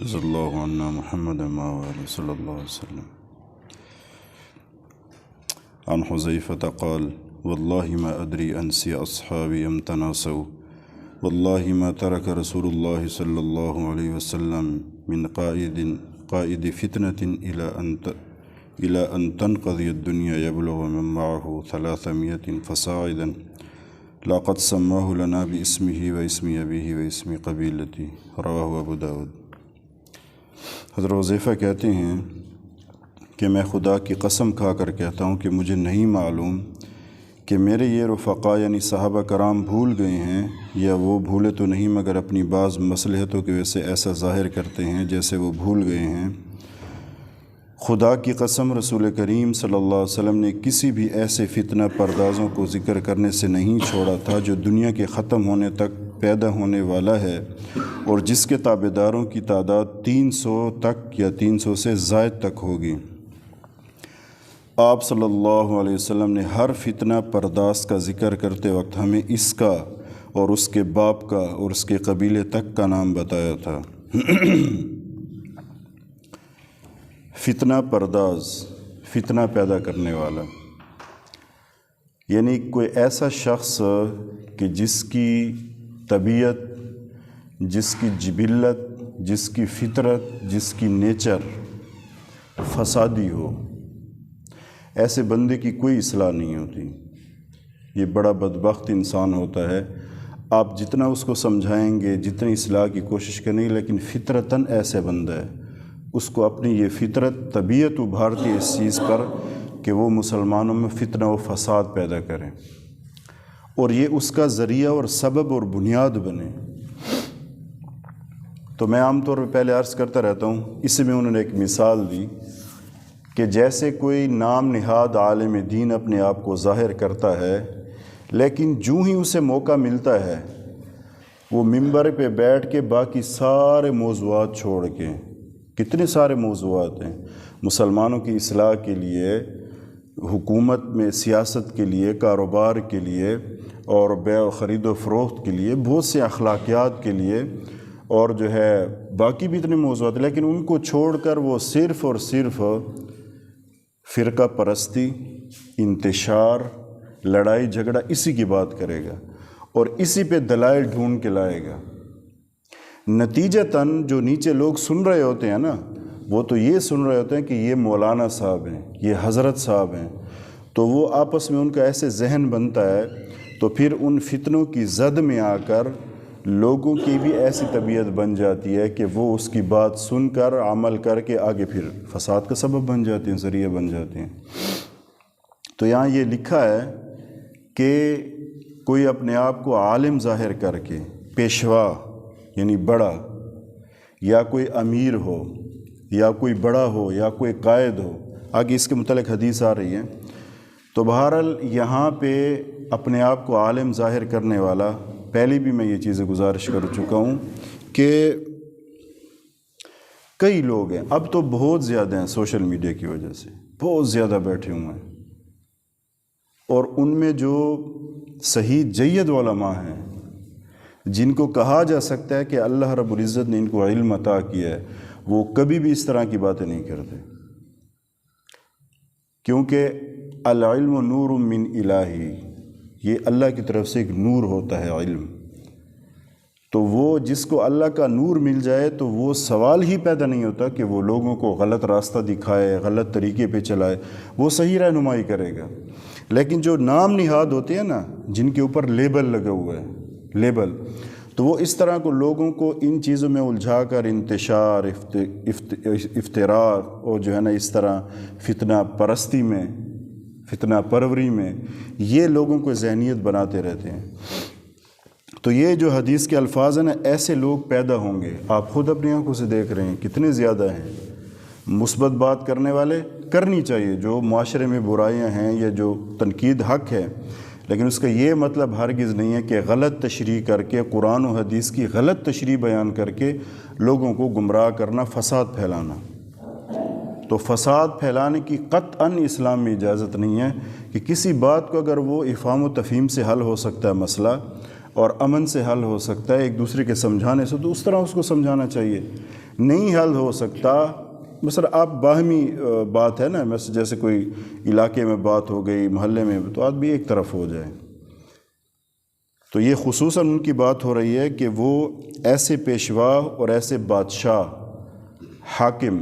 رضی اللہ عنہ محمد صلی اللہ علیہ وسلم عن حذیفة قال واللہ ما ادری انسی اصحابی ام تناسوا واللہ ما ترک رسول اللہ صلی اللہ علیہ وسلم من قائد فتنة إلى أن تنقضي الدنيا يبلغ من معه 300 فصاعدا لقد سماه لنا باسمه واسم أبيه واسم قبيلته رواہ ابو داود۔ حضرت حذیفہ کہتے ہیں کہ میں خدا کی قسم کھا کر کہتا ہوں کہ مجھے نہیں معلوم کہ میرے یہ رفقا یعنی صحابہ کرام بھول گئے ہیں یا وہ بھولے تو نہیں مگر اپنی بعض مصلحتوں کی وجہ سے ایسا ظاہر کرتے ہیں جیسے وہ بھول گئے ہیں۔ خدا کی قسم رسول کریم صلی اللہ علیہ وسلم نے کسی بھی ایسے فتنہ پردازوں کو ذکر کرنے سے نہیں چھوڑا تھا جو دنیا کے ختم ہونے تک پیدا ہونے والا ہے اور جس کے تابعداروں کی تعداد 300 تک یا 300 سے زائد تک ہوگی۔ آپ صلی اللہ علیہ وسلم نے ہر فتنہ پرداز کا ذکر کرتے وقت ہمیں اس کا اور اس کے باپ کا اور اس کے قبیلے تک کا نام بتایا تھا۔ فتنہ پرداز، فتنہ پیدا کرنے والا، یعنی کوئی ایسا شخص کہ جس کی طبیعت، جس کی جبلت، جس کی فطرت، جس کی نیچر فسادی ہو، ایسے بندے کی کوئی اصلاح نہیں ہوتی۔ یہ بڑا بدبخت انسان ہوتا ہے۔ آپ جتنا اس کو سمجھائیں گے، جتنی اصلاح کی کوشش کریں گے، لیکن فطرتاً ایسے بندہ ہے، اس کو اپنی یہ فطرت طبیعت ابھارتی ہے اس چیز پر کہ وہ مسلمانوں میں فتنہ و فساد پیدا کریں اور یہ اس کا ذریعہ اور سبب اور بنیاد بنے۔ تو میں عام طور پہ پہلے عرض کرتا رہتا ہوں، اس میں انہوں نے ایک مثال دی کہ جیسے کوئی نام نہاد عالم دین اپنے آپ کو ظاہر کرتا ہے، لیکن جو ہی اسے موقع ملتا ہے وہ ممبر پہ بیٹھ کے باقی سارے موضوعات چھوڑ کے، کتنے سارے موضوعات ہیں مسلمانوں کی اصلاح کے لیے، حکومت میں سیاست کے لیے، کاروبار کے لیے اور بیع و خرید و فروخت کے لیے، بہت سے اخلاقیات کے لیے اور جو ہے باقی بھی اتنے موضوعات، لیکن ان کو چھوڑ کر وہ صرف اور صرف فرقہ پرستی، انتشار، لڑائی جھگڑا اسی کی بات کرے گا اور اسی پہ دلائل ڈھونڈ کے لائے گا۔ نتیجتاً جو نیچے لوگ سن رہے ہوتے ہیں نا، وہ تو یہ سن رہے ہوتے ہیں کہ یہ مولانا صاحب ہیں، یہ حضرت صاحب ہیں، تو وہ آپس میں ان کا ایسے ذہن بنتا ہے، تو پھر ان فتنوں کی زد میں آ کر لوگوں کی بھی ایسی طبیعت بن جاتی ہے کہ وہ اس کی بات سن کر عمل کر کے آگے پھر فساد کا سبب بن جاتے ہیں، ذریعہ بن جاتے ہیں۔ تو یہاں یہ لکھا ہے کہ کوئی اپنے آپ کو عالم ظاہر کر کے، پیشوا یعنی بڑا، یا کوئی امیر ہو یا کوئی بڑا ہو یا کوئی قائد ہو، آگے اس کے متعلق حدیث آ رہی ہے، تو بہرحال یہاں پہ اپنے آپ کو عالم ظاہر کرنے والا، پہلے بھی میں یہ چیزیں گزارش کر چکا ہوں کہ کئی لوگ ہیں، اب تو بہت زیادہ ہیں سوشل میڈیا کی وجہ سے، بہت زیادہ بیٹھے ہوئے ہیں، اور ان میں جو صحیح جید علماء ہیں جن کو کہا جا سکتا ہے کہ اللہ رب العزت نے ان کو علم عطا کیا ہے، وہ کبھی بھی اس طرح کی باتیں نہیں کرتے، کیونکہ العلم نور من الہی، یہ اللہ کی طرف سے ایک نور ہوتا ہے علم، تو وہ جس کو اللہ کا نور مل جائے تو وہ سوال ہی پیدا نہیں ہوتا کہ وہ لوگوں کو غلط راستہ دکھائے، غلط طریقے پہ چلائے، وہ صحیح رہنمائی کرے گا۔ لیکن جو نام نہاد ہوتے ہیں نا، جن کے اوپر لیبل لگا ہوا ہے، لیبل، تو وہ اس طرح کو لوگوں کو ان چیزوں میں الجھا کر انتشار، افتراء اور جو ہے نا اس طرح فتنہ پرستی میں، فتنہ پروری میں یہ لوگوں کو ذہنیت بناتے رہتے ہیں۔ تو یہ جو حدیث کے الفاظ ہیں نا، ایسے لوگ پیدا ہوں گے، آپ خود اپنی آنکھوں سے دیکھ رہے ہیں کتنے زیادہ ہیں۔ مثبت بات کرنے والے کرنی چاہیے، جو معاشرے میں برائیاں ہیں یا جو تنقید حق ہے، لیکن اس کا یہ مطلب ہرگز نہیں ہے کہ غلط تشریح کر کے، قرآن و حدیث کی غلط تشریح بیان کر کے لوگوں کو گمراہ کرنا، فساد پھیلانا۔ تو فساد پھیلانے کی قطعاً اسلام میں اجازت نہیں ہے کہ کسی بات کو اگر وہ افہام و تفہیم سے حل ہو سکتا ہے مسئلہ، اور امن سے حل ہو سکتا ہے ایک دوسرے کے سمجھانے سے، تو اس طرح اس کو سمجھانا چاہیے۔ نہیں حل ہو سکتا، مثلا آپ باہمی بات ہے نا، مثلا جیسے کوئی علاقے میں بات ہو گئی، محلے میں، تو آدمی ایک طرف ہو جائے، تو یہ خصوصاً ان کی بات ہو رہی ہے کہ وہ ایسے پیشوا اور ایسے بادشاہ حاکم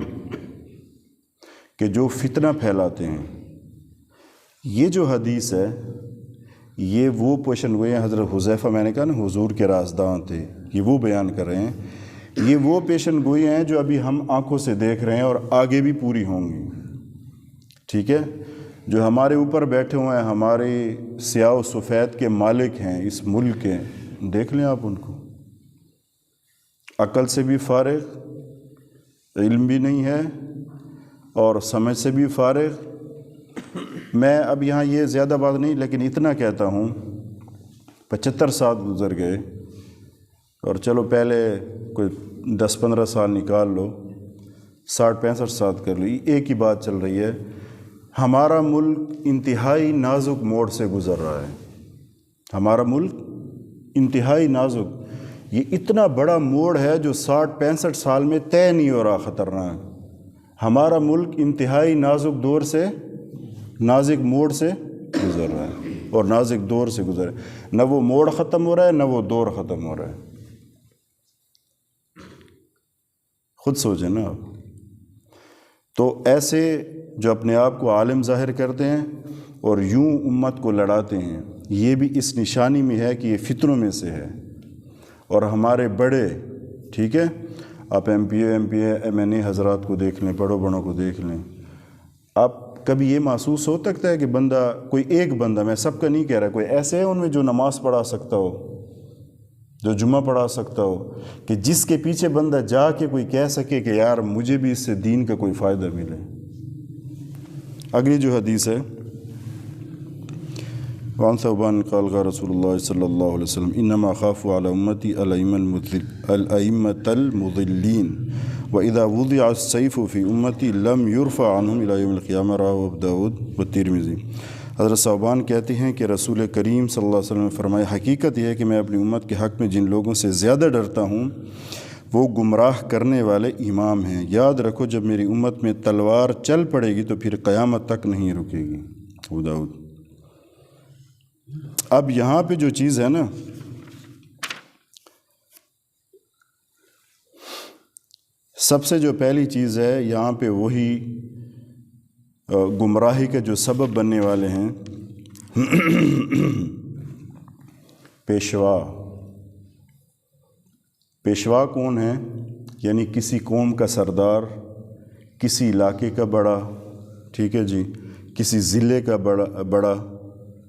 کہ جو فتنہ پھیلاتے ہیں. یہ جو حدیث ہے یہ وہ پیشن گوئی ہیں، حضرت حذیفہ میں نے کہا نا حضور کے رازداں تھے، یہ وہ بیان کر رہے ہیں. یہ وہ پیشن گوئی ہیں جو ابھی ہم آنکھوں سے دیکھ رہے ہیں اور آگے بھی پوری ہوں گی. ٹھیک ہے، جو ہمارے اوپر بیٹھے ہوئے ہیں، ہمارے سیاہ و سفید کے مالک ہیں اس ملک کے، دیکھ لیں آپ ان کو، عقل سے بھی فارغ، علم بھی نہیں ہے اور سمجھ سے بھی فارغ. میں اب یہاں یہ زیادہ بات نہیں، لیکن اتنا کہتا ہوں 75 سال گزر گئے، اور چلو پہلے کوئی 10-15 سال نکال لو، 60-65 سال کر لو، ایک ہی بات چل رہی ہے. ہمارا ملک انتہائی نازک موڑ سے گزر رہا ہے. ہمارا ملک انتہائی نازک، یہ اتنا بڑا موڑ ہے جو 60-65 سال میں طے نہیں ہو رہا، خطرناک. ہمارا ملک انتہائی نازک دور سے، نازک موڑ سے گزر رہا ہے اور نازک دور سے گزر رہا ہے. نہ وہ موڑ ختم ہو رہا ہے، نہ وہ دور ختم ہو رہا ہے. خود سوچیں نا آپ. تو ایسے جو اپنے آپ کو عالم ظاہر کرتے ہیں اور یوں امت کو لڑاتے ہیں، یہ بھی اس نشانی میں ہے کہ یہ فتنوں میں سے ہے. اور ہمارے بڑے، ٹھیک ہے، آپ ایم پی ایم این اے حضرات کو دیکھ لیں، بڑوں بڑوں کو دیکھ لیں، آپ کبھی یہ محسوس ہو سکتا ہے کہ بندہ، کوئی ایک بندہ، میں سب کا نہیں کہہ رہا، کوئی ایسے ہے ان میں جو نماز پڑھا سکتا ہو، جو جمعہ پڑھا سکتا ہو، کہ جس کے پیچھے بندہ جا کے کوئی کہہ سکے کہ یار مجھے بھی اس سے دین کا کوئی فائدہ ملے. اگلی جو حدیث ہے، وعن ثوبان قال قال رسول اللہ صلی اللہ علیہ وسلم انما اخاف علی امتی الائمة المضلین واذا وضع السیف فی امتی لم یرفع عنہم الی یوم القیامہ، رواه ابو داؤد والترمذی. حضرت ثوبان کہتے ہیں کہ رسول کریم صلی اللہ علیہ وسلم نے فرمایا، حقیقت یہ ہے کہ میں اپنی امت کے حق میں جن لوگوں سے زیادہ ڈرتا ہوں وہ گمراہ کرنے والے امام ہیں. یاد رکھو جب میری امت میں تلوار چل پڑے گی تو پھر قیامت تک نہیں رکے گی. ابو داؤد. اب یہاں پہ جو چیز ہے نا، سب سے جو پہلی چیز ہے یہاں پہ وہی گمراہی کا جو سبب بننے والے ہیں، پیشوا. پیشوا کون ہے؟ یعنی کسی قوم کا سردار، کسی علاقے کا بڑا، ٹھیک ہے جی، کسی ضلع کا بڑا،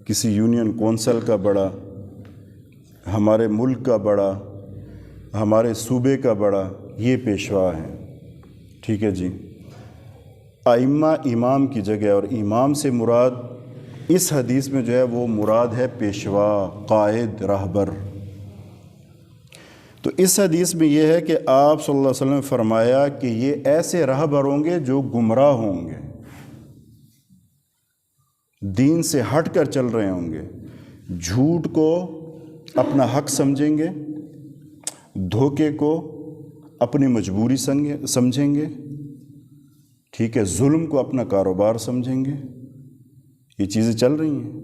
کسی یونین کونسل کا بڑا، ہمارے ملک کا بڑا، ہمارے صوبے کا بڑا، یہ پیشوا ہے. ٹھیک ہے جی. ائمہ امام کی جگہ، اور امام سے مراد اس حدیث میں جو ہے وہ مراد ہے پیشوا، قائد، راہبر. تو اس حدیث میں یہ ہے کہ آپ صلی اللہ علیہ وسلم نے فرمایا کہ یہ ایسے راہبر ہوں گے جو گمراہ ہوں گے، دین سے ہٹ کر چل رہے ہوں گے، جھوٹ کو اپنا حق سمجھیں گے، دھوکے کو اپنی مجبوری سمجھیں گے، ٹھیک ہے، ظلم کو اپنا کاروبار سمجھیں گے. یہ چیزیں چل رہی ہیں.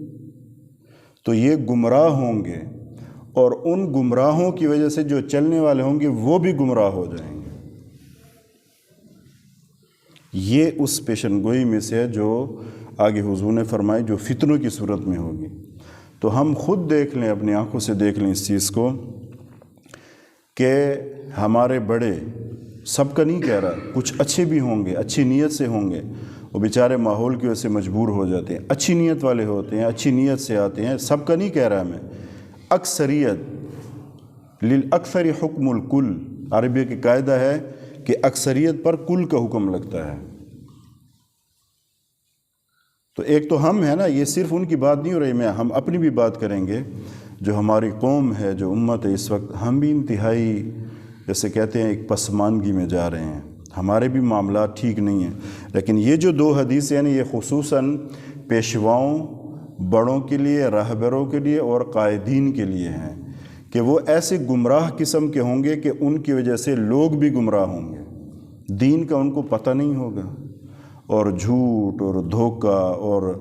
تو یہ گمراہ ہوں گے، اور ان گمراہوں کی وجہ سے جو چلنے والے ہوں گے وہ بھی گمراہ ہو جائیں گے. یہ اس پیشن گوئی میں سے ہے جو آگے حضور نے فرمائی جو فتنوں کی صورت میں ہوگی. تو ہم خود دیکھ لیں، اپنی آنکھوں سے دیکھ لیں اس چیز کو کہ ہمارے بڑے، سب کا نہیں کہہ رہا، کچھ اچھے بھی ہوں گے، اچھی نیت سے ہوں گے، وہ بیچارے ماحول کی وجہ سے مجبور ہو جاتے ہیں، اچھی نیت والے ہوتے ہیں، اچھی نیت سے آتے ہیں، سب کا نہیں کہہ رہا میں. اکثریت، للاکثر حکم الکل، عربی کی قاعدہ ہے کہ اکثریت پر کل کا حکم لگتا ہے. تو ایک تو ہم ہیں نا، یہ صرف ان کی بات نہیں ہو رہی، ہم اپنی بھی بات کریں گے. جو ہماری قوم ہے، جو امت ہے اس وقت، ہم بھی انتہائی، جیسے کہتے ہیں، ایک پسماندگی میں جا رہے ہیں. ہمارے بھی معاملات ٹھیک نہیں ہیں. لیکن یہ جو دو حدیث ہیں یہ خصوصاً پیشواؤں، بڑوں کے لیے، راہبروں کے لیے اور قائدین کے لیے ہیں کہ وہ ایسے گمراہ قسم کے ہوں گے کہ ان کی وجہ سے لوگ بھی گمراہ ہوں گے. دین کا ان کو پتہ نہیں ہوگا، اور جھوٹ اور دھوکہ اور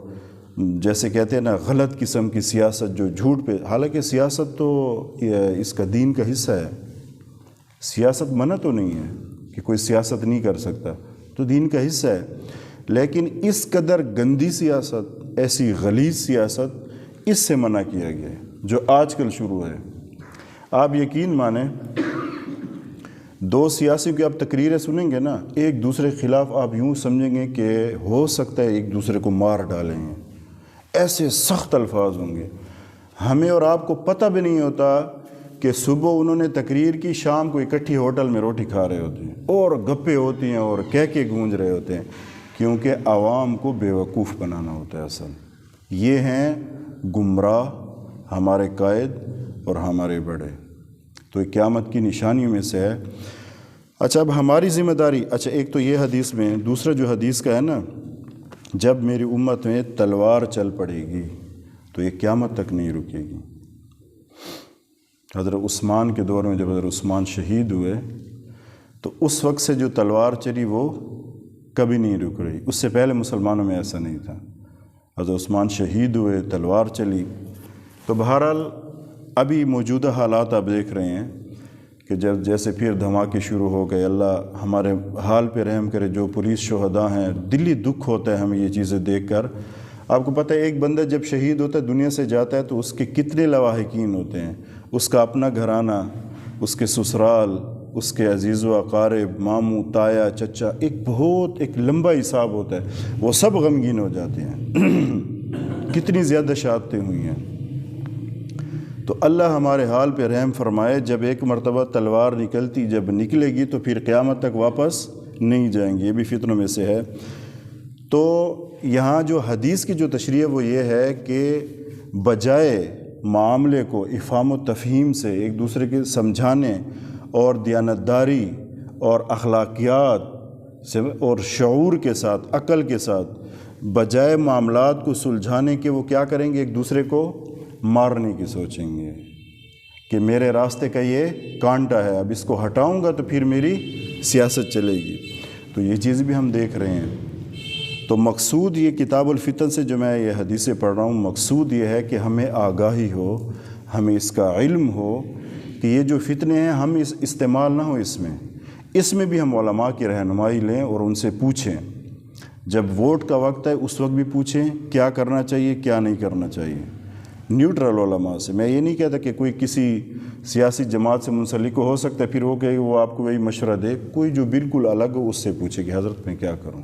جیسے کہتے ہیں نا غلط قسم کی سیاست جو جھوٹ پہ، حالانکہ سیاست تو اس کا دین کا حصہ ہے، سیاست منع تو نہیں ہے کہ کوئی سیاست نہیں کر سکتا، تو دین کا حصہ ہے، لیکن اس قدر گندی سیاست، ایسی غلیظ سیاست اس سے منع کیا گیا ہے جو آج کل شروع ہے۔ آپ یقین مانیں، دو سیاسی کی آپ تقریریں سنیں گے نا، ایک دوسرے کے خلاف آپ یوں سمجھیں گے کہ ہو سکتا ہے ایک دوسرے کو مار ڈالیں گے، ایسے سخت الفاظ ہوں گے، ہمیں اور آپ کو پتہ بھی نہیں ہوتا کہ صبح انہوں نے تقریر کی، شام کو اکٹھی ہوٹل میں روٹی کھا رہے ہوتے ہیں اور گپے ہوتی ہیں اور کہکے گونج رہے ہوتے ہیں، کیونکہ عوام کو بیوقوف بنانا ہوتا ہے۔ اصل یہ ہیں گمراہ ہمارے قائد اور ہمارے بڑے، تو قیامت کی نشانیوں میں سے ہے۔ اچھا، اب ہماری ذمہ داری، اچھا ایک تو یہ حدیث میں، دوسرا جو حدیث کا ہے نا، جب میری امت میں تلوار چل پڑے گی تو یہ قیامت تک نہیں رکے گی۔ حضرت عثمان کے دور میں جب حضرت عثمان شہید ہوئے تو اس وقت سے جو تلوار چلی وہ کبھی نہیں رک رہی، اس سے پہلے مسلمانوں میں ایسا نہیں تھا۔ حضرت عثمان شہید ہوئے، تلوار چلی، تو بہرحال ابھی موجودہ حالات آپ دیکھ رہے ہیں کہ جب جیسے پھر دھماکے شروع ہو گئے، اللہ ہمارے حال پہ رحم کرے، جو پولیس شہداء ہیں، دلی دکھ ہوتا ہے ہمیں یہ چیزیں دیکھ کر۔ آپ کو پتہ ہے ایک بندہ جب شہید ہوتا ہے، دنیا سے جاتا ہے، تو اس کے کتنے لواحقین ہوتے ہیں، اس کا اپنا گھرانہ، اس کے سسرال، اس کے عزیز و اقارب، ماموں، تایا، چچا، ایک لمبا حساب ہوتا ہے، وہ سب غمگین ہو جاتے ہیں۔ کتنی زیادہ شہادتیں ہوئی ہیں۔ تو اللہ ہمارے حال پہ رحم فرمائے، جب ایک مرتبہ تلوار نکلتی، جب نکلے گی تو پھر قیامت تک واپس نہیں جائیں گے، یہ بھی فتنوں میں سے ہے۔ تو یہاں جو حدیث کی جو تشریح ہے وہ یہ ہے کہ بجائے معاملے کو افہام و تفہیم سے، ایک دوسرے کے سمجھانے اور دیانتداری اور اخلاقیات سے اور شعور کے ساتھ، عقل کے ساتھ، بجائے معاملات کو سلجھانے کے، وہ کیا کریں گے، ایک دوسرے کو مارنے کی سوچیں گے کہ میرے راستے کا یہ کانٹا ہے، اب اس کو ہٹاؤں گا تو پھر میری سیاست چلے گی۔ تو یہ چیز بھی ہم دیکھ رہے ہیں۔ تو مقصود یہ کتاب الفتن سے جو میں یہ حدیثیں پڑھ رہا ہوں، مقصود یہ ہے کہ ہمیں آگاہی ہو، ہمیں اس کا علم ہو کہ یہ جو فتنے ہیں ہم استعمال نہ ہو اس میں بھی ہم علماء کی رہنمائی لیں اور ان سے پوچھیں۔ جب ووٹ کا وقت ہے اس وقت بھی پوچھیں کیا کرنا چاہیے، کیا نہیں کرنا چاہیے، نیوٹرل علماء سے۔ میں یہ نہیں کہتا کہ کوئی کسی سیاسی جماعت سے منسلک ہو سکتا ہے، پھر وہ کہ وہ آپ کو وہی مشورہ دے، کوئی جو بالکل الگ ہو اس سے پوچھے کہ حضرت میں کیا کروں،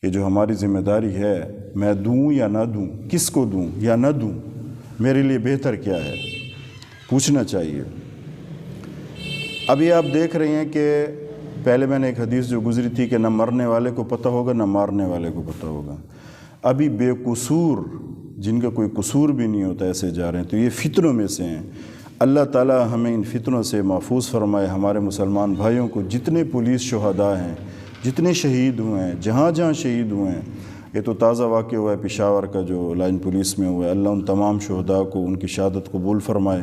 یہ جو ہماری ذمہ داری ہے، میں دوں یا نہ دوں، کس کو دوں یا نہ دوں، میرے لیے بہتر کیا ہے، پوچھنا چاہیے۔ ابھی آپ دیکھ رہے ہیں کہ پہلے میں نے ایک حدیث جو گزری تھی کہ نہ مرنے والے کو پتہ ہوگا نہ مارنے والے کو پتہ ہوگا، ابھی بے قصور جن کا کوئی قصور بھی نہیں ہوتا ایسے جا رہے ہیں، تو یہ فتنوں میں سے ہیں۔ اللہ تعالی ہمیں ان فتنوں سے محفوظ فرمائے۔ ہمارے مسلمان بھائیوں کو جتنے پولیس شہداء ہیں، جتنے شہید ہوئے ہیں، جہاں جہاں شہید ہوئے ہیں، یہ تو تازہ واقعہ ہوا ہے پشاور کا جو لائن پولیس میں ہوا ہے، اللہ ان تمام شہداء کو ان کی شہادت قبول فرمائے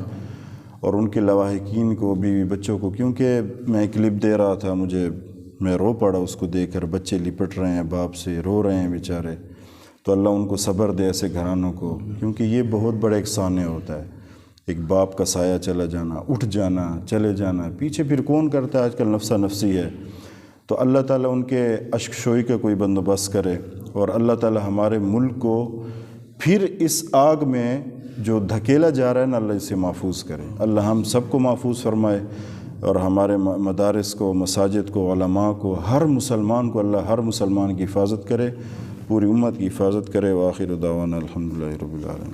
اور ان کے لواحقین کو، بیوی بچوں کو، کیونکہ میں کلپ دے رہا تھا، میں رو پڑا اس کو دیکھ کر، بچے لپٹ رہے ہیں باپ سے، رو رہے ہیں بیچارے، تو اللہ ان کو صبر دے ایسے گھرانوں کو، کیونکہ یہ بہت بڑا ایک سانحہ ہوتا ہے، ایک باپ کا سایہ چلا جانا، اٹھ جانا، چلے جانا، پیچھے پھر کون کرتا ہے، آج کل نفسا نفسی ہے۔ تو اللہ تعالیٰ ان کے اشک شوئی کا کوئی بندوبست کرے، اور اللہ تعالیٰ ہمارے ملک کو پھر اس آگ میں جو دھکیلا جا رہا ہے نا، اللہ اسے محفوظ کرے، اللہ ہم سب کو محفوظ فرمائے، اور ہمارے مدارس کو، مساجد کو، علماء کو، ہر مسلمان کو اللہ ہر مسلمان کی حفاظت کرے، پوری امت کی حفاظت کرے۔ وآخر دعوانا الحمدللہ رب العالمین۔